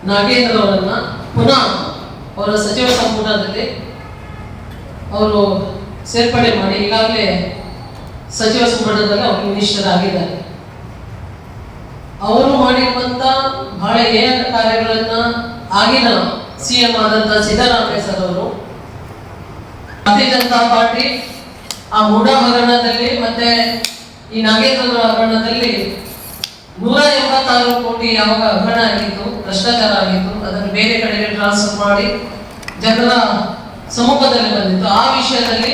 ನಾಗೇಂದ್ರ ಅವರನ್ನ ಪುನಃ ಅವರ ಸಚಿವ ಸಂಪುಟದಲ್ಲಿ ಅವರು ಸೇರ್ಪಡೆ ಮಾಡಿ ಈಗಾಗಲೇ ಸಚಿವ ಸಂಪುಟದಲ್ಲಿ ಅವರು ಮಿನಿಸ್ಟರ್ ಆಗಿದ್ದಾರೆ. ಅವರು ಮಾಡಿರುವಂತ ಬಹಳ ಏಕ ಕಾರ್ಯಗಳನ್ನ ಆಗಿನ ಸಿಎಂ ಆದಂತ ಸಿದ್ದರಾಮಯ್ಯ ಸರ್ ಅವರು ಭಾರತೀಯ ಜನತಾ ಪಾರ್ಟಿ ಆ ಮೂಢ ಹಗರಣದಲ್ಲಿ ಮತ್ತೆ ಈ ನಾಗೇಂದ್ರ ಹಗರಣದಲ್ಲಿ 186 ಕೋಟಿ ಯಾವಾಗ ಹಗರಣ ಆಗಿತ್ತು, ಭ್ರಷ್ಟಾಚಾರ ಆಗಿತ್ತು, ಅದನ್ನು ಬೇರೆ ಕಡೆಗೆ ಟ್ರಾನ್ಸ್ಫರ್ ಮಾಡಿ ಜನರ ಸಮ್ಮುಖದಲ್ಲಿ ಬಂದಿತ್ತು. ಆ ವಿಷಯದಲ್ಲಿ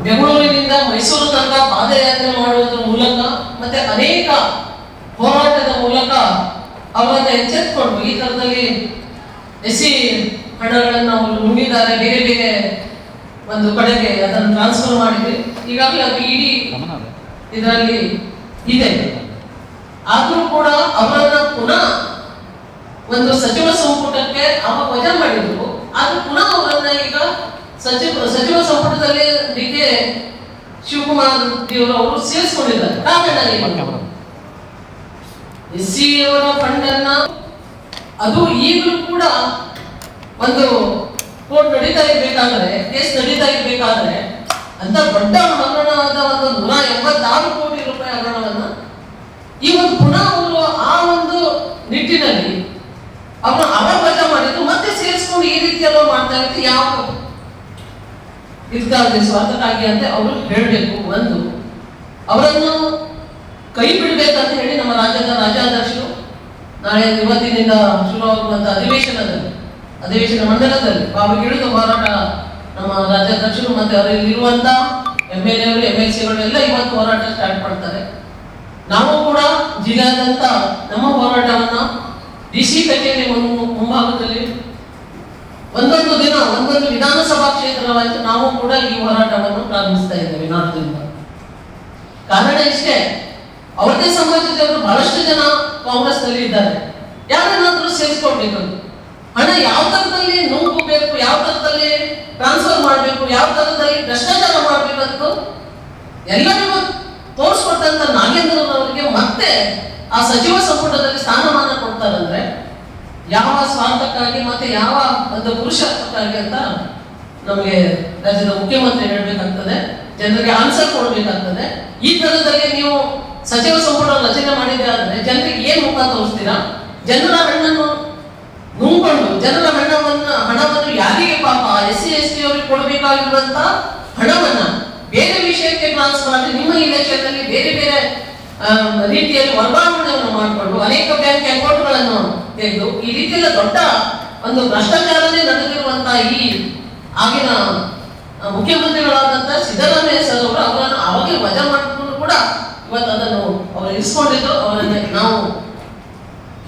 ಬೆಂಗಳೂರಿನಿಂದ ಮೈಸೂರು ತನಕ ಪಾದಯಾತ್ರೆ ಮಾಡುವುದರ ಮೂಲಕ ಮತ್ತೆ ಅನೇಕ ಹೋರಾಟದ ಮೂಲಕ ಅವರನ್ನ ಎಚ್ಚೆತ್ತುಕೊಂಡು ಈ ತರದಲ್ಲಿ ಎಸ್ಸಿ ಹಣಗಳನ್ನು ಅವರು ನುಂಗಿದ್ದಾರೆ, ಬೇರೆ ಬೇರೆ ಒಂದು ಕಡೆಗೆ ಅದನ್ನು ಟ್ರಾನ್ಸ್ಫರ್ ಮಾಡಿದ್ವಿ. ಈಗಾಗಲೇ ಅದು ಇಡೀ ಇದರಲ್ಲಿ ಇದೆ. ಆದರೂ ಕೂಡ ಅವರನ್ನ ಪುನಃ ಒಂದು ಸಚಿವ ಸಂಪುಟಕ್ಕೆ ಅವಾಗ ವಜಾ ಮಾಡಿದ್ರು. ಆದ್ರೂ ಪುನಃ ಅವರನ್ನ ಈಗ ಸಚಿವ ಸಂಪುಟದಲ್ಲಿ ಡಿ.ಕೆ. ಶಿವಕುಮಾರ್ ಅವರು ಸೇರಿಸಿಕೊಂಡಿದ್ದಾರೆ. ಕಾರಣ ಏನು? ಎಸ್ಸಿ ಅವರ ಫಂಡ್ ಅನ್ನ ಅದು ಈಗಲೂ ಕೂಡ ಒಂದು ಕೋರ್ಟ್ ನಡೀತಾ ಇರ್ಬೇಕಾದ್ರೆ, ಕೇಸ್ ನಡೀತಾ ಇರ್ಬೇಕಾದ್ರೆ ಅಂತ ದೊಡ್ಡ ಹಗರಣವಾದ ಒಂದು 186 ಕೋಟಿ ರೂಪಾಯಿ ಹಗರಣವನ್ನ ಇವತ್ತು ಪುನಃ ಅವರು ಆ ಒಂದು ನಿಟ್ಟಿನಲ್ಲಿ ಅವರ ವಜಾ ಮಾಡಿದ್ರು, ಮತ್ತೆ ಸೇರಿಸ್ಕೊಂಡು ಈ ರೀತಿಯಲ್ಲೂ ಮಾಡ್ತಾ ಇತ್ತು. ಯಾವ ಇದಕ್ಕಾಗಿ ಸ್ವಾರ್ಥಕ್ಕಾಗಿ ಅಂತ ಅವರು ಹೇಳಬೇಕು. ಒಂದು ಅವರನ್ನು ಕೈ ಬಿಡಬೇಕಂತ ಹೇಳಿ ನಮ್ಮ ರಾಜ್ಯದ ರಾಜ್ಯಾಧ್ಯಕ್ಷರು ನಾಳೆ ಇವತ್ತಿನಿಂದ ಶುರುವಾಗುವಂತಹ ಅಧಿವೇಶನ ಮಂಡಲದಲ್ಲಿ ಬಾವಿಗಿಳಿದು ಹೋರಾಟ ನಮ್ಮ ರಾಜ್ಯಾಧ್ಯಕ್ಷರು ಮತ್ತೆ ಅವರಲ್ಲಿರುವಂತ MLA ಗಳು MLC ಗಳು ಎಲ್ಲ ಇವತ್ತು ಹೋರಾಟ ಸ್ಟಾರ್ಟ್ ಮಾಡ್ತಾರೆ. ನಾವು ಕೂಡ ಜಿಲ್ಲಾದ್ಯಂತ ನಮ್ಮ ಹೋರಾಟವನ್ನ DC ಕಚೇರಿ ಮುಂಭಾಗದಲ್ಲಿ ಒಂದೊಂದು ದಿನ ಒಂದೊಂದು ವಿಧಾನಸಭಾ ಕ್ಷೇತ್ರವಾಯಿತು ನಾವು ಕೂಡ ಈ ಹೋರಾಟವನ್ನು ಪ್ರಾರಂಭಿಸ್ತಾ ಇದ್ದೇವೆ ನಾಡಿನಿಂದ. ಕಾರಣ ಇಷ್ಟೇ, ಅವರದೇ ಸಮಾಜದವರು ಬಹಳಷ್ಟು ಜನ ಕಾಂಗ್ರೆಸ್ ನಲ್ಲಿ ಇದ್ದಾರೆ. ಯಾರನ್ನಾದ್ರೂ ಸೇರಿಸ್ಕೊಳ್ಬೇಕು, ಹಣ ಯಾವ ತರದಲ್ಲಿ ನುಂಗಬೇಕು, ಯಾವ ತರದಲ್ಲಿ ಟ್ರಾನ್ಸ್ಫರ್ ಮಾಡಬೇಕು, ಯಾವ ತರದಲ್ಲಿ ಭ್ರಷ್ಟಾಚಾರ ಮಾಡಬೇಕಂತ ಎಲ್ಲರಿಗೂ ತೋರಿಸ್ಕೊಟ್ಟಂತ ನಾಗೇಂದ್ರ ಅವರಿಗೆ ಮತ್ತೆ ಆ ಸಚಿವ ಸಂಪುಟದಲ್ಲಿ ಸ್ಥಾನಮಾನ ಕೊಡ್ತಾರಂದ್ರೆ ಯಾವ ಸ್ವಾರ್ಥಕ್ಕಾಗಿ ಮತ್ತೆ ಯಾವ ಒಂದು ಪುರುಷತ್ವಕ್ಕಾಗಿ ಅಂತ ನಮಗೆ ರಾಜ್ಯದ ಮುಖ್ಯಮಂತ್ರಿ ಹೇಳ್ಬೇಕಾಗ್ತದೆ, ಜನರಿಗೆ ಆನ್ಸರ್ ಕೊಡ್ಬೇಕಾಗ್ತದೆ. ಈ ತರದಲ್ಲಿ ನೀವು ಸಚಿವ ಸಂಪುಟ ರಚನೆ ಮಾಡಿದ್ರೆ ಆದ್ರೆ ಜನರಿಗೆ ಏನ್ ಮುಖ ತೋರಿಸ್ತೀರಾ? ಜನರ ಹಣ್ಣನ್ನು ನುಂಗ್ಕೊಂಡು ಜನರ ಹಣವನ್ನು ಯಾರಿಗೆ ಪಾಪ SC ST ಅವರಿಗೆ ಕೊಡಬೇಕಾಗಿರುವಂತ ಹಣವನ್ನ ಬೇರೆ ವಿಷಯಕ್ಕೆ ಟ್ರಾನ್ಸ್ಫರ್ ಮಾಡಿ ನಿಮ್ಮ ಇಲೆಕ್ಷನ್ ಅಲ್ಲಿ ಬೇರೆ ಬೇರೆ ರೀತಿಯಲ್ಲಿ ವರ್ಗಾವಣೆಯನ್ನು ಮಾಡಿಕೊಂಡು ಅನೇಕ ಬ್ಯಾಂಕ್ ಅಕೌಂಟ್ಗಳನ್ನು ತೆಗೆದು ಈ ರೀತಿಯಲ್ಲ ದೊಡ್ಡ ಒಂದು ಭ್ರಷ್ಟಾಚಾರನೇ ನಡೆದಿರುವಂತಹ ಈ ಆಗಿನ ಮುಖ್ಯಮಂತ್ರಿಗಳಾದಂತಹ ಸಿದ್ದರಾಮಯ್ಯ ಸರ್ ಅವರು ಅವರನ್ನು ಅವಾಗೆ ವಜಾ ಮಾಡಿಕೊಂಡು ಕೂಡ ಇವತ್ತು ಅದನ್ನು ಅವರು ಇರಿಸ್ಕೊಂಡಿದ್ದು. ಅವರನ್ನ ನಾವು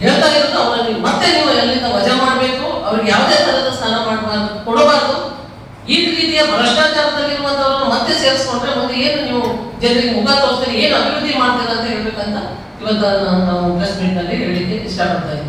ಹೇಳ್ತಾ ಇರೋದು ಅವರಲ್ಲಿ ಮತ್ತೆ ನೀವು ಎಲ್ಲಿಂದ ವಜಾ ಮಾಡಬೇಕು, ಅವ್ರಿಗೆ ಯಾವುದೇ ತರಹದ ಸ್ನಾನ ಮಾಡಬಾರ್ದು, ಕೊಡಬಾರ್ದು. ಈ ರೀತಿಯ ಭ್ರಷ್ಟಾಚಾರದಲ್ಲಿರುವಂತವ್ರನ್ನ ಮತ್ತೆ ಸೇರಿಸ್ಕೊಂಡ್ರೆ ಮುಂದೆ ಏನು ನೀವು ಜನರಿಗೆ ಮುಖ ತೋರಿಸ್ತೀರಿ, ಏನು ಅಭಿವೃದ್ಧಿ ಮಾಡ್ತೀರಾ ಅಂತ ಹೇಳ್ಬೇಕಂತ ಇವತ್ತು ನಾವು ಪ್ರೆಸ್ ಮೀಟ್ ನಲ್ಲಿ ಹೇಳಿಕ್ಕೆ ಇಷ್ಟಪಡ್ತಾ ಇದ್ದೀವಿ.